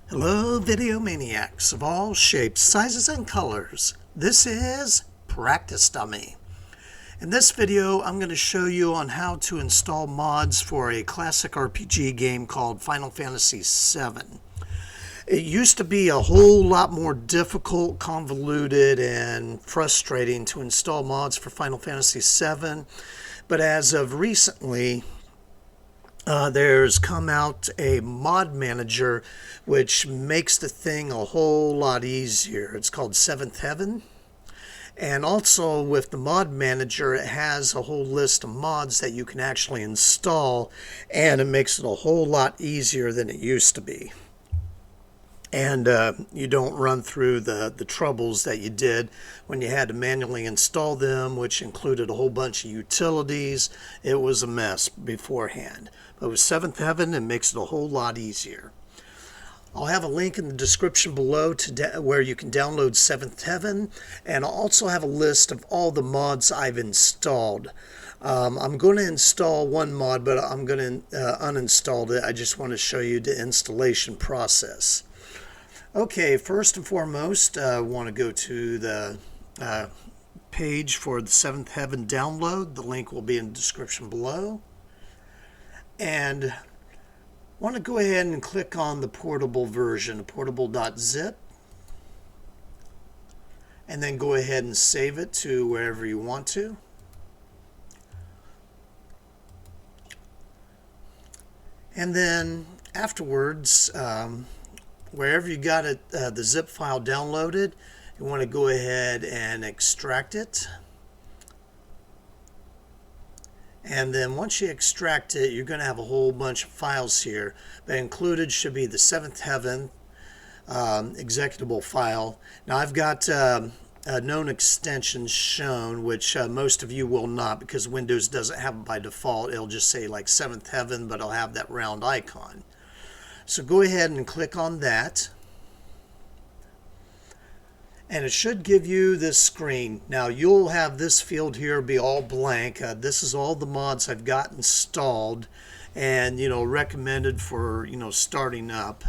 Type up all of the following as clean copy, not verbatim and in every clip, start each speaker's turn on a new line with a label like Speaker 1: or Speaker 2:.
Speaker 1: Hello, video maniacs of all shapes, sizes, and colors. This is Practice Dummy. In this video, I'm going to show you on how to install mods for a classic RPG game called Final Fantasy VII. It used to be a whole lot more difficult, convoluted, and frustrating to install mods for Final Fantasy VII, but as of recently, there's come out a mod manager which makes the thing a whole lot easier. It's called Seventh Heaven. And also with the mod manager, it has a whole list of mods that you can actually install, and it makes it a whole lot easier than it used to be. And you don't run through the troubles that you did when you had to manually install them, which included a whole bunch of utilities. It was a mess beforehand. But with Seventh Heaven, it makes it a whole lot easier. I'll have a link in the description below to where you can download Seventh Heaven, and I'll also have a list of all the mods I've installed. I'm going to install one mod, but I'm going to uninstall it. I just want to show you the installation process. Okay, first and foremost, I want to go to the page for the Seventh Heaven download. The link will be in the description below. And want to go ahead and click on the portable version, portable.zip. And then go ahead and save it to wherever you want to. And then afterwards, wherever you got it, the zip file downloaded, you want to go ahead and extract it. And then once you extract it, you're going to have a whole bunch of files here. But included should be the Seventh Heaven executable file. Now I've got known extensions shown, which most of you will not, because Windows doesn't have it by default. It'll just say like Seventh Heaven, but it'll have that round icon. So go ahead and click on that. And it should give you this screen. Now you'll have this field here be all blank. This is all the mods I've got installed and recommended for starting up.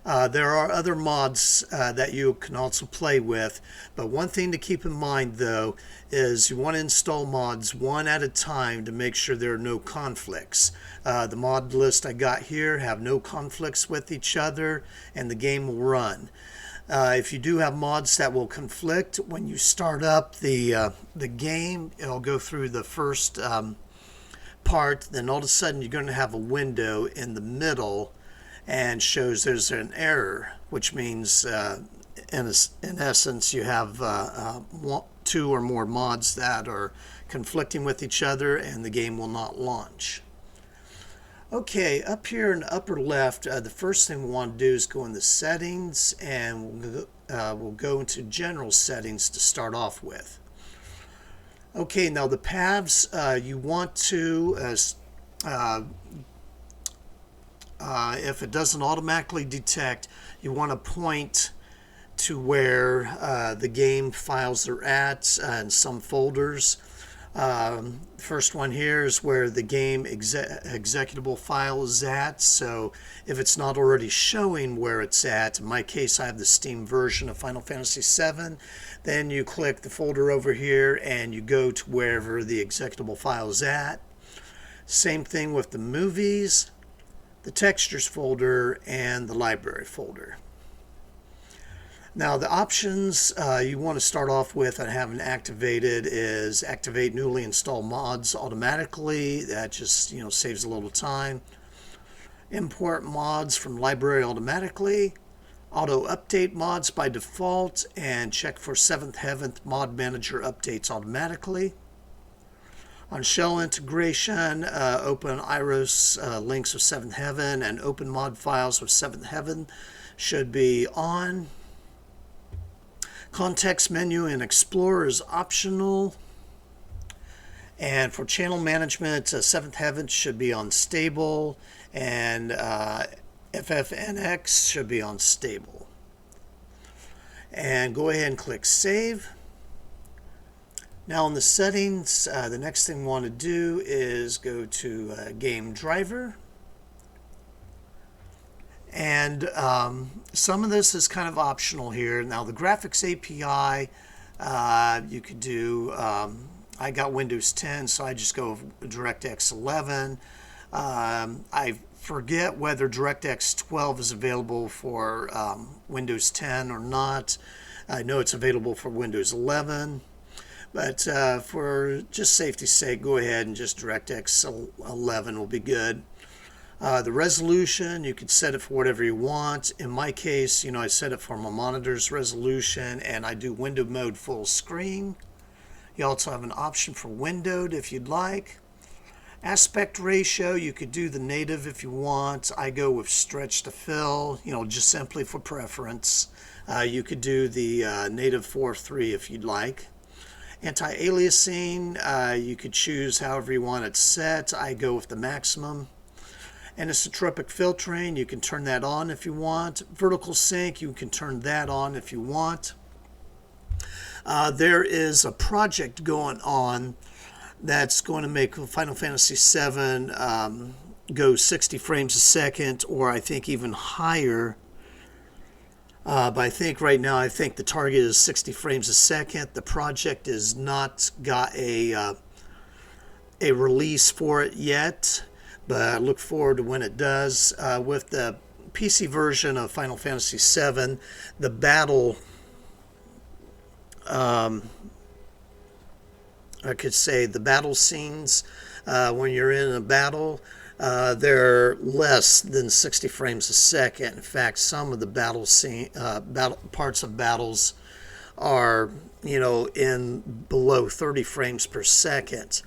Speaker 1: There are other mods that you can also play with, but one thing to keep in mind though is you want to install mods one at a time to make sure there are no conflicts. The mod list I got here have no conflicts with each other, and the game will run. If you do have mods that will conflict, when you start up the game, it'll go through the first part, then all of a sudden you're going to have a window in the middle and shows there's an error, which means in essence you have two or more mods that are conflicting with each other and the game will not launch. Okay, up here in the upper left, the first thing we want to do is go in the settings, and we'll go into general settings to start off with. Okay, now the paths you want to, if it doesn't automatically detect, you want to point to where the game files are at in some folders. First one here is where the game executable file is at, so if it's not already showing where it's at, in my case I have the Steam version of Final Fantasy VII, then you click the folder over here and you go to wherever the executable file is at. Same thing with the movies, the textures folder, and the library folder. Now the options you want to start off with and having activated is activate newly installed mods automatically. That just saves a little time. Import mods from library automatically. Auto update mods by default, and check for Seventh Heaven mod manager updates automatically. On shell integration, open IROS links with Seventh Heaven, and open mod files with Seventh Heaven should be on. Context menu in Explorer is optional. And for channel management, Seventh Heaven should be on stable, and FFNX should be on stable. And go ahead and click Save. Now in the settings, the next thing we want to do is go to Game Driver. And some of this is kind of optional here. Now the graphics API, you could do, I got Windows 10, so I just go with DirectX 11. I forget whether DirectX 12 is available for Windows 10 or not. I know it's available for Windows 11. But for just safety's sake, go ahead and just DirectX 11 will be good. The resolution, you could set it for whatever you want. In my case, I set it for my monitor's resolution, and I do window mode full screen. You also have an option for windowed if you'd like. Aspect ratio, you could do the native if you want. I go with stretch to fill, just simply for preference. You could do the native 4:3 if you'd like. Anti-aliasing, you could choose however you want it set. I go with the maximum. Anisotropic filtering, you can turn that on if you want. Vertical sync, you can turn that on if you want. There is a project going on that's going to make Final Fantasy VII go 60 frames a second, or I think even higher. But I think right now, the target is 60 frames a second. The project has not got a release for it yet, but I look forward to when it does. With the PC version of Final Fantasy VII, the battle, I could say the battle scenes, when you're in a battle, they're less than 60 frames a second. In fact, some of the battle parts of battles are, in below 30 frames per second.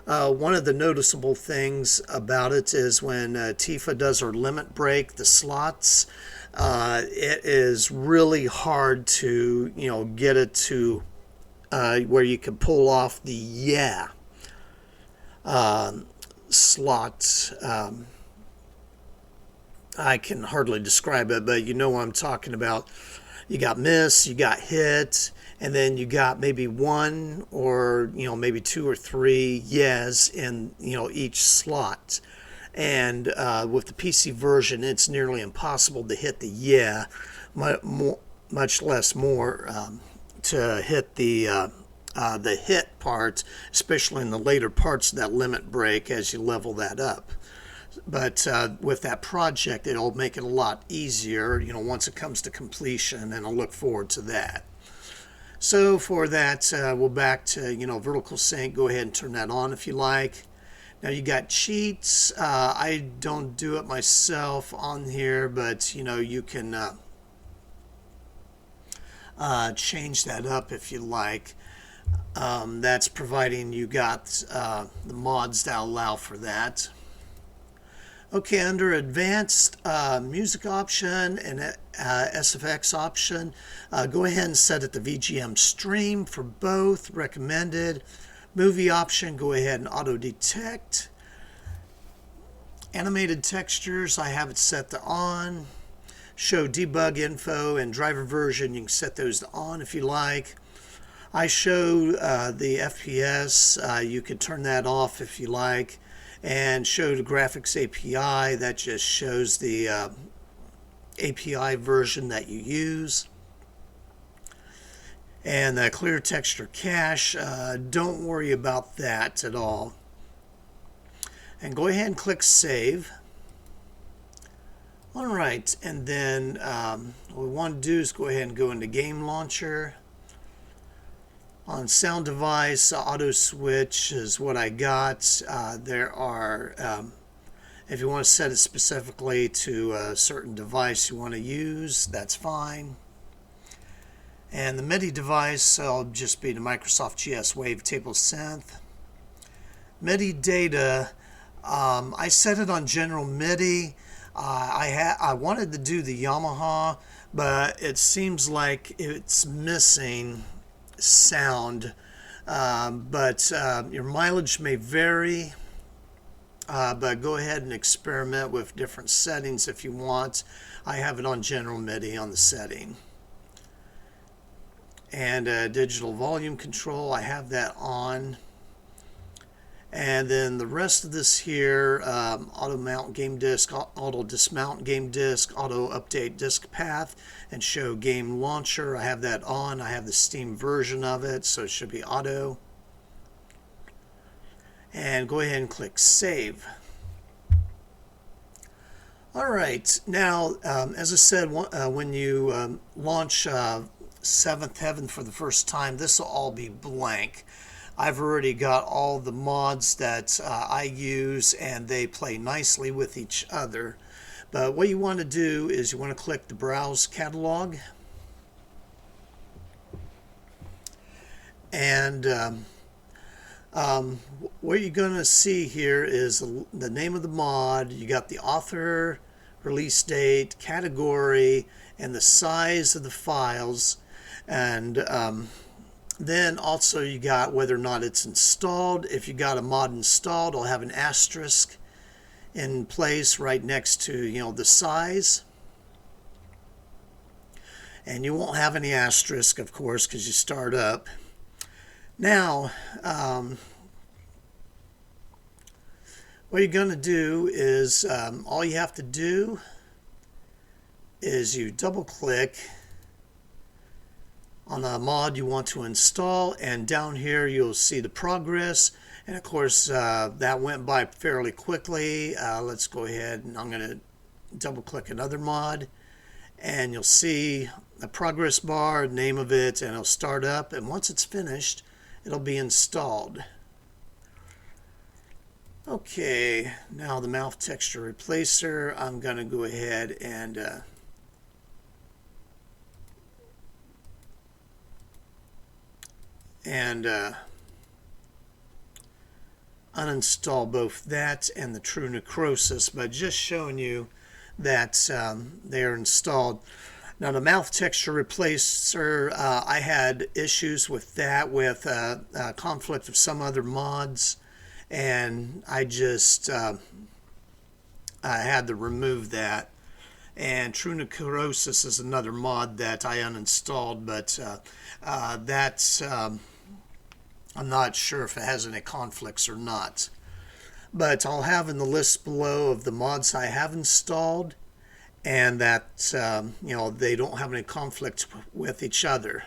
Speaker 1: One of the noticeable things about it is when Tifa does her limit break, the slots, it is really hard to, get it to where you can pull off the slot. I can hardly describe it, but you know what I'm talking about. You got miss, you got hit, and then you got maybe one or maybe two or three yes in each slot. And with the PC version, it's nearly impossible to hit the much less more to hit the hit part, especially in the later parts of that limit break as you level that up. But with that project, it'll make it a lot easier, once it comes to completion, and I'll look forward to that. So for that, we'll back to, vertical sync. Go ahead and turn that on if you like. Now you got cheats. I don't do it myself on here, but, you can change that up if you like. That's providing you got the mods that allow for that. Okay, under advanced music option and SFX option, go ahead and set it to VGM stream for both, recommended. Movie option, go ahead and auto detect. Animated textures, I have it set to on. Show debug info and driver version, you can set those to on if you like. I show the FPS, you can turn that off if you like. And show the graphics API, that just shows the API version that you use. And the clear texture cache, don't worry about that at all. And go ahead and click save. Alright, and then what we want to do is go ahead and go into game launcher. On sound device, auto switch is what I got. There are, if you want to set it specifically to a certain device you want to use, that's fine. And the MIDI device will just be the Microsoft GS Wavetable Synth. MIDI data, I set it on general MIDI. I wanted to do the Yamaha, but it seems like it's missing sound, but your mileage may vary, but go ahead and experiment with different settings if you want. I have it on general MIDI on the setting. And digital volume control, I have that on. And then the rest of this here, auto mount game disk, auto dismount game disk, auto update disk path, and show game launcher. I have that on. I have the Steam version of it, so it should be auto. And go ahead and click save. Alright, now as I said, when you launch Seventh Heaven for the first time, this will all be blank. I've already got all the mods that I use, and they play nicely with each other. But what you want to do is you want to click the Browse Catalog. And what you're going to see here is the name of the mod. You got the author, release date, category, and the size of the files. And then also you got whether or not it's installed. If you got a mod installed, it'll have an asterisk in place right next to, you know, the size. And you won't have any asterisk, of course, because you start up. Now, what you're going to do is all you have to do is you double click on the mod you want to install, and down here you'll see the progress. And of course that went by fairly quickly. Let's go ahead and I'm going to double click another mod, and you'll see the progress bar, name of it, and it'll start up, and once it's finished it'll be installed. Okay, now the mouth texture replacer, I'm going to go ahead and uninstall both that and the True Necrosis, but just showing you that they're installed. Now the mouth texture replacer, I had issues with that with conflict of some other mods, and I just I had to remove that. And True Necrosis is another mod that I uninstalled, but that's I'm not sure if it has any conflicts or not. But I'll have in the list below of the mods I have installed, and that you know, they don't have any conflict with each other.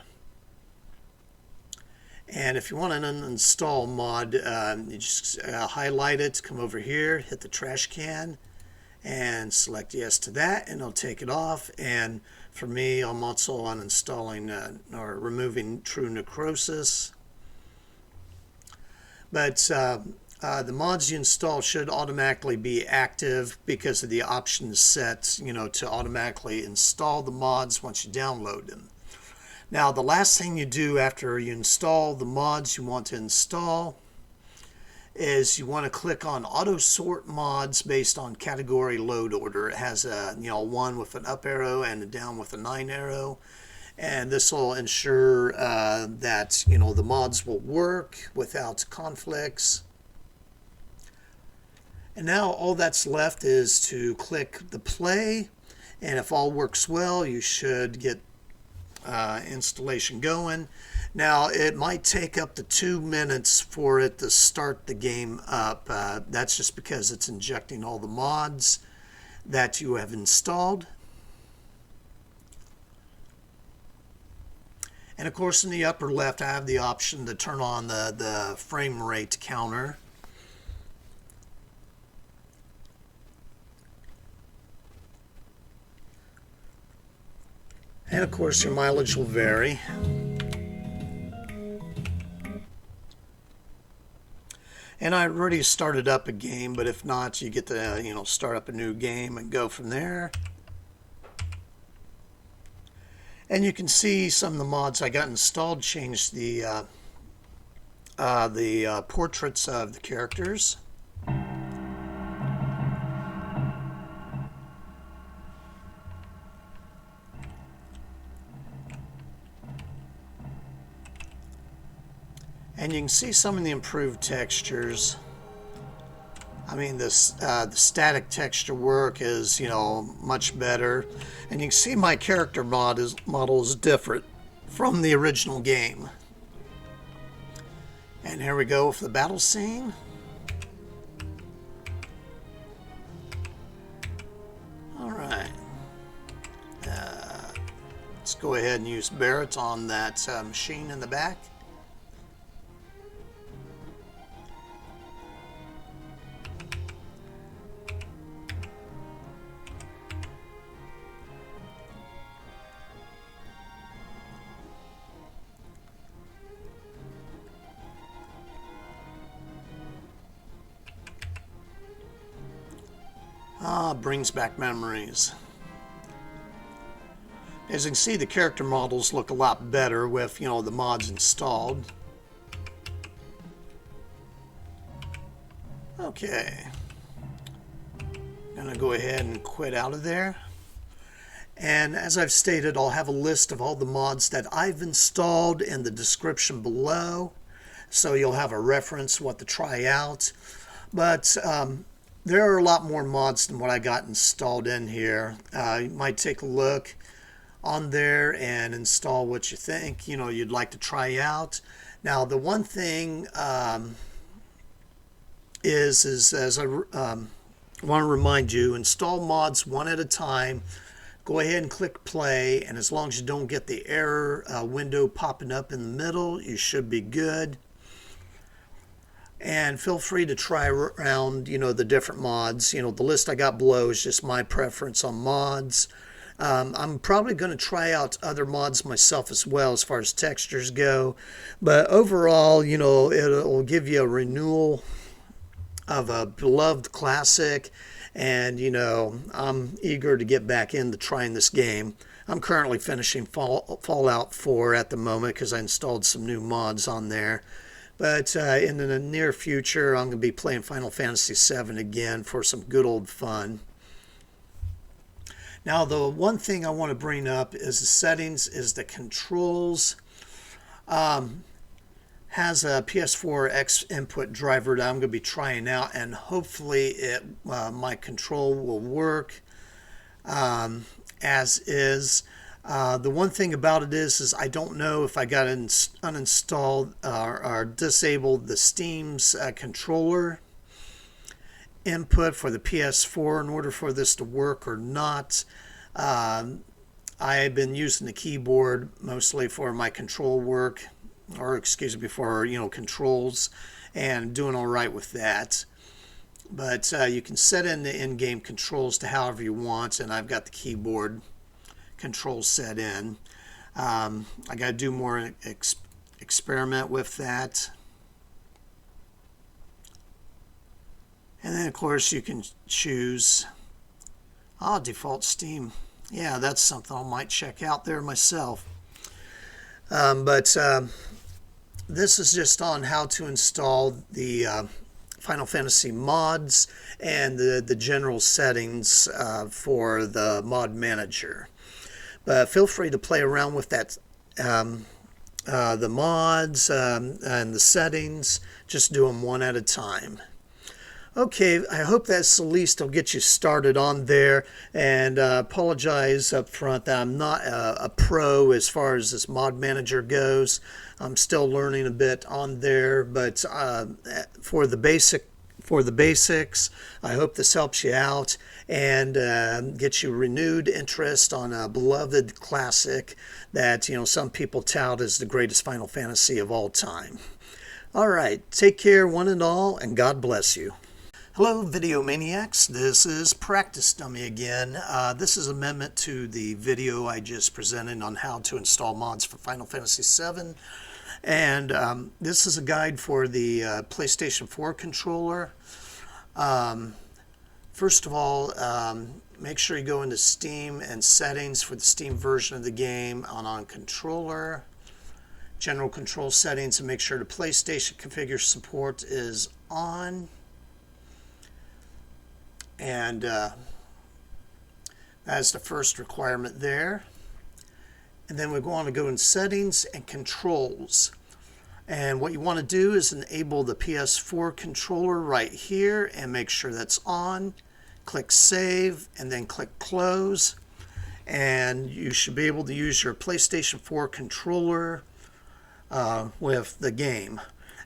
Speaker 1: And if you want an uninstall mod, you just highlight it, come over here, hit the trash can, and select yes to that, and it'll take it off. And for me, I'm also uninstalling or removing True Necrosis. But the mods you install should automatically be active because of the options set, you know, to automatically install the mods once you download them. Now, the last thing you do after you install the mods you want to install is you want to click on Auto Sort Mods based on category load order. It has a, you know, 1 with an up arrow and a down with a 9 arrow. And this will ensure that, you know, the mods will work without conflicts. And now all that's left is to click the play, and if all works well, you should get installation going. Now it might take up to 2 minutes for it to start the game up. That's just because it's injecting all the mods that you have installed. And of course in the upper left I have the option to turn on the frame rate counter. And of course your mileage will vary. And I already started up a game, but if not, you get to, you know, start up a new game and go from there. And you can see some of the mods I got installed changed the portraits of the characters. And you can see some of the improved textures. I mean, the static texture work is, you know, much better. And you can see my character model is different from the original game. And here we go with the battle scene. Let's go ahead and use Barrett on that machine in the back. Brings back memories. As you can see, the character models look a lot better with, the mods installed. Okay. Gonna go ahead and quit out of there. And as I've stated, I'll have a list of all the mods that I've installed in the description below, so you'll have a reference what to try out. But there are a lot more mods than what I got installed in here. You might take a look on there and install what you think you'd like to try out. Now, the one thing is as I want to remind you, install mods one at a time. Go ahead and click play, and as long as you don't get the error window popping up in the middle, you should be good. And feel free to try around, the different mods. The list I got below is just my preference on mods. I'm probably going to try out other mods myself as well as far as textures go. But overall, it'll give you a renewal of a beloved classic. And, I'm eager to get back into trying this game. I'm currently finishing Fallout 4 at the moment because I installed some new mods on there. But in the near future, I'm going to be playing Final Fantasy VII again for some good old fun. Now, the one thing I want to bring up is the settings, is the controls. Has a PS4 X input driver that I'm going to be trying out, and hopefully my control will work as is. The one thing about it is I don't know if I got uninstalled or disabled the Steam's controller input for the PS4 in order for this to work or not. I've been using the keyboard mostly for my control work, or excuse me, for controls, and doing all right with that. But you can set in the in-game controls to however you want, and I've got the keyboard controls set in. I got to do more experiment with that. And then of course you can choose default Steam. Yeah, that's something I might check out there myself. But this is just on how to install the Final Fantasy mods and the general settings for the mod manager. But feel free to play around with that, the mods and the settings. Just do them one at a time. Okay, I hope that's the least will get you started on there, and apologize up front that I'm not a pro as far as this mod manager goes. I'm still learning a bit on there, but for the basics, I hope this helps you out and gets you renewed interest on a beloved classic that some people tout as the greatest Final Fantasy of all time. All right, take care one and all, and God bless you. Hello, Video Maniacs. This is Practice Dummy again. This is an amendment to the video I just presented on how to install mods for Final Fantasy VII. And this is a guide for the PlayStation 4 controller. First of all, make sure you go into Steam and settings for the Steam version of the game on controller. General control settings, and make sure the PlayStation configure support is on. And that's the first requirement there. And then we're going to go in settings and controls. And what you want to do is enable the PS4 controller right here and make sure that's on. Click save and then click close. And you should be able to use your PlayStation 4 controller with the game.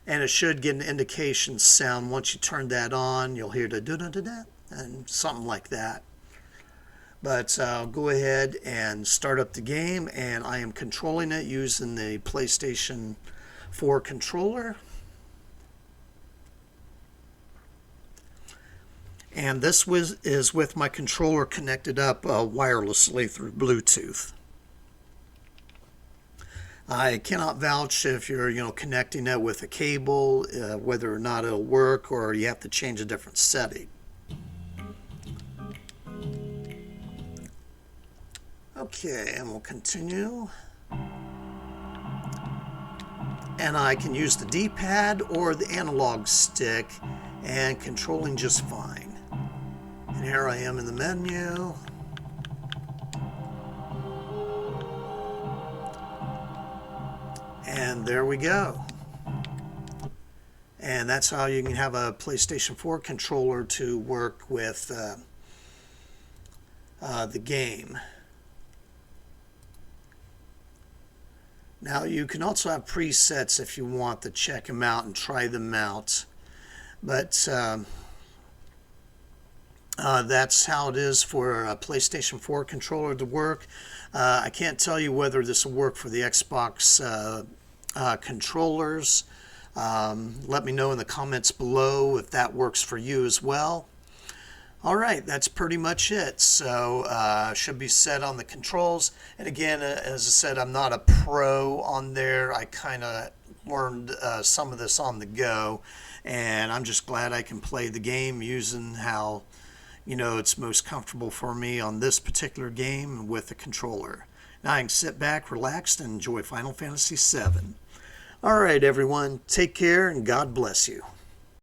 Speaker 1: And it should get an indication sound. Once you turn that on, you'll hear the da-da-da-da and something like that. But I'll go ahead and start up the game, and I am controlling it using the PlayStation 4 controller. And this is with my controller connected up wirelessly through Bluetooth. I cannot vouch if you're connecting it with a cable, whether or not it'll work, or you have to change a different setting. Okay, and we'll continue. And I can use the D-pad or the analog stick, and controlling just fine. And here I am in the menu. And there we go. And that's how you can have a PlayStation 4 controller to work with the game. Now you can also have presets if you want to check them out and try them out. But that's how it is for a PlayStation 4 controller to work. I can't tell you whether this will work for the Xbox controllers. Let me know in the comments below if that works for you as well. Alright, that's pretty much it. So should be set on the controls. And again, as I said, I'm not a pro on there. I kind of learned some of this on the go, and I'm just glad I can play the game using how it's most comfortable for me on this particular game with the controller. Now I can sit back, relax, and enjoy Final Fantasy VII. Alright everyone, take care and God bless you.